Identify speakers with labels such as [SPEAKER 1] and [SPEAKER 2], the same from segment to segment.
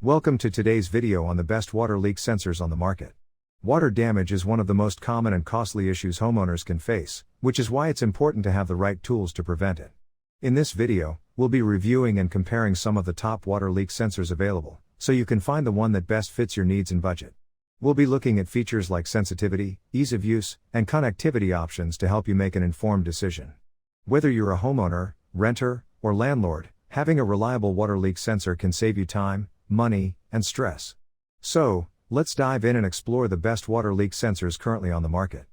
[SPEAKER 1] Welcome to today's video on the best water leak sensors on the market. Water damage is one of the most common and costly issues homeowners can face, which is why it's important to have the right tools to prevent it. In this video, we'll be reviewing and comparing some of the top water leak sensors available, so you can find the one that best fits your needs and budget. We'll be looking at features like sensitivity, ease of use, and connectivity options to help you make an informed decision. Whether you're a homeowner, renter, or landlord, having a reliable water leak sensor can save you time, money, and stress. So, let's dive in and explore the best water leak sensors currently on the market.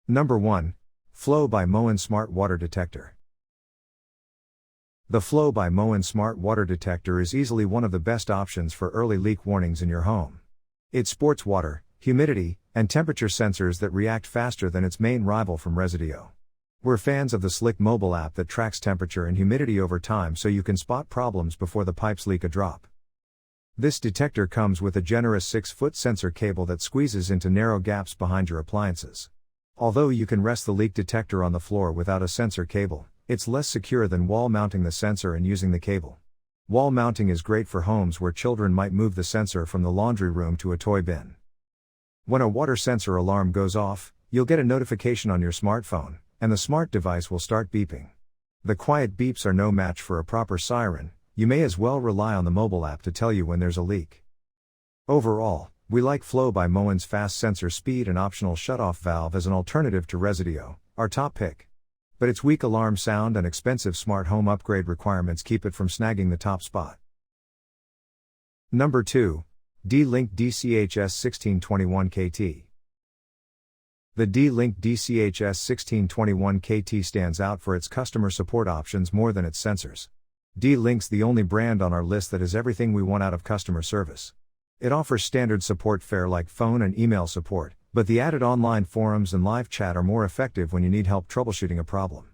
[SPEAKER 1] Number 1. Flow by Moen Smart Water Detector. The Flow by Moen Smart Water Detector is easily one of the best options for early leak warnings in your home. It sports water, humidity, and temperature sensors that react faster than its main rival from Resideo. We're fans of the slick mobile app that tracks temperature and humidity over time so you can spot problems before the pipes leak a drop. This detector comes with a generous 6-foot sensor cable that squeezes into narrow gaps behind your appliances. Although you can rest the leak detector on the floor without a sensor cable, it's less secure than wall mounting the sensor and using the cable. Wall mounting is great for homes where children might move the sensor from the laundry room to a toy bin. When a water sensor alarm goes off, you'll get a notification on your smartphone, and the smart device will start beeping. The quiet beeps are no match for a proper siren. You may as well rely on the mobile app to tell you when there's a leak. Overall, we like Flow by Moen's fast sensor speed and optional shutoff valve as an alternative to Resideo, our top pick. But its weak alarm sound and expensive smart home upgrade requirements keep it from snagging the top spot. Number 2. D-Link DCHS1621KT. The D-Link DCHS1621KT stands out for its customer support options more than its sensors. D-Link's the only brand on our list that has everything we want out of customer service. It offers standard support fare like phone and email support, but the added online forums and live chat are more effective when you need help troubleshooting a problem.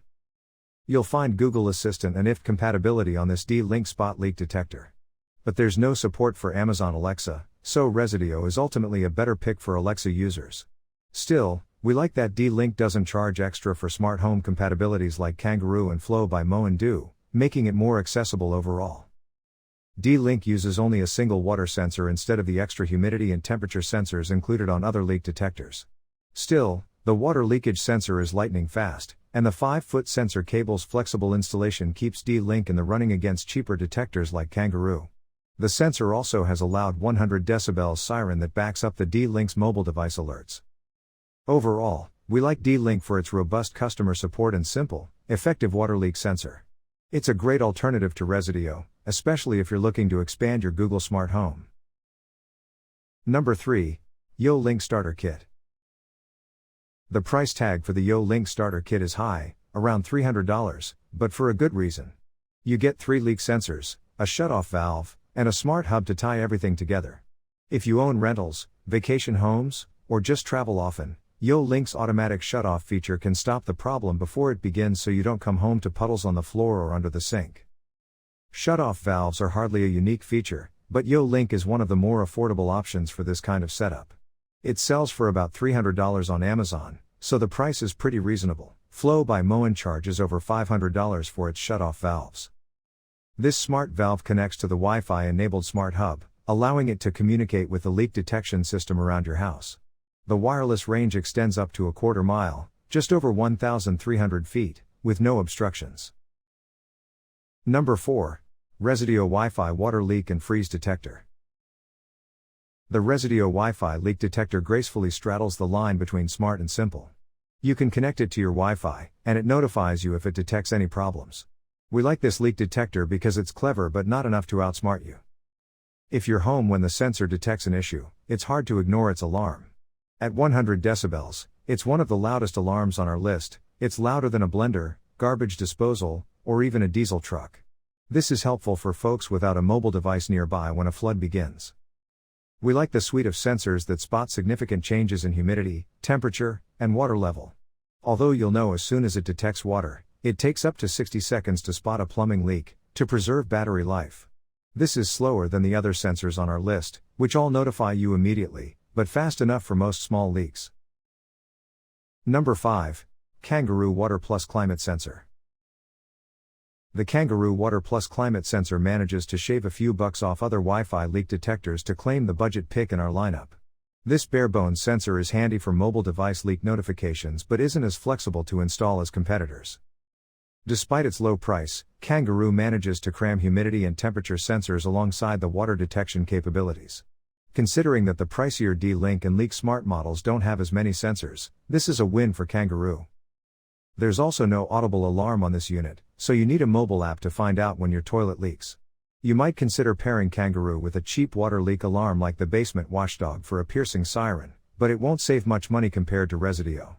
[SPEAKER 1] You'll find Google Assistant and IF compatibility on this D-Link spot leak detector. But there's no support for Amazon Alexa, so Resideo is ultimately a better pick for Alexa users. Still, we like that D-Link doesn't charge extra for smart home compatibilities like Kangaroo and Flow by Moen do, making it more accessible overall. D-Link uses only a single water sensor instead of the extra humidity and temperature sensors included on other leak detectors. Still, the water leakage sensor is lightning fast, and the 5-foot sensor cable's flexible installation keeps D-Link in the running against cheaper detectors like Kangaroo. The sensor also has a loud 100 decibels siren that backs up the D-Link's mobile device alerts. Overall, we like D-Link for its robust customer support and simple, effective water leak sensor. It's a great alternative to Resideo, especially if you're looking to expand your Google Smart Home. Number 3. YoLink Starter Kit. The price tag for the YoLink Starter Kit is high, around $300, but for a good reason. You get 3 leak sensors, a shutoff valve, and a smart hub to tie everything together. If you own rentals, vacation homes, or just travel often, YoLink's automatic shutoff feature can stop the problem before it begins so you don't come home to puddles on the floor or under the sink. Shutoff valves are hardly a unique feature, but YoLink is one of the more affordable options for this kind of setup. It sells for about $300 on Amazon, so the price is pretty reasonable. Flow by Moen charges over $500 for its shutoff valves. This smart valve connects to the Wi-Fi enabled smart hub, allowing it to communicate with the leak detection system around your house. The wireless range extends up to a quarter mile, just over 1,300 feet, with no obstructions. Number 4. Resideo Wi-Fi Water Leak and Freeze Detector. The Resideo Wi-Fi leak detector gracefully straddles the line between smart and simple. You can connect it to your Wi-Fi, and it notifies you if it detects any problems. We like this leak detector because it's clever but not enough to outsmart you. If you're home when the sensor detects an issue, it's hard to ignore its alarm. At 100 decibels, it's one of the loudest alarms on our list. It's louder than a blender, garbage disposal, or even a diesel truck. This is helpful for folks without a mobile device nearby when a flood begins. We like the suite of sensors that spot significant changes in humidity, temperature, and water level. Although you'll know as soon as it detects water, it takes up to 60 seconds to spot a plumbing leak, to preserve battery life. This is slower than the other sensors on our list, which all notify you immediately, but fast enough for most small leaks. Number 5. Kangaroo Water Plus Climate Sensor. The Kangaroo Water Plus climate sensor manages to shave a few bucks off other Wi-Fi leak detectors to claim the budget pick in our lineup. This bare-bones sensor is handy for mobile device leak notifications but isn't as flexible to install as competitors. Despite its low price, Kangaroo manages to cram humidity and temperature sensors alongside the water detection capabilities. Considering that the pricier D-Link and Leak Smart models don't have as many sensors, this is a win for Kangaroo. There's also no audible alarm on this unit, so you need a mobile app to find out when your toilet leaks. You might consider pairing Kangaroo with a cheap water leak alarm like the Basement Watchdog for a piercing siren, but it won't save much money compared to Resideo.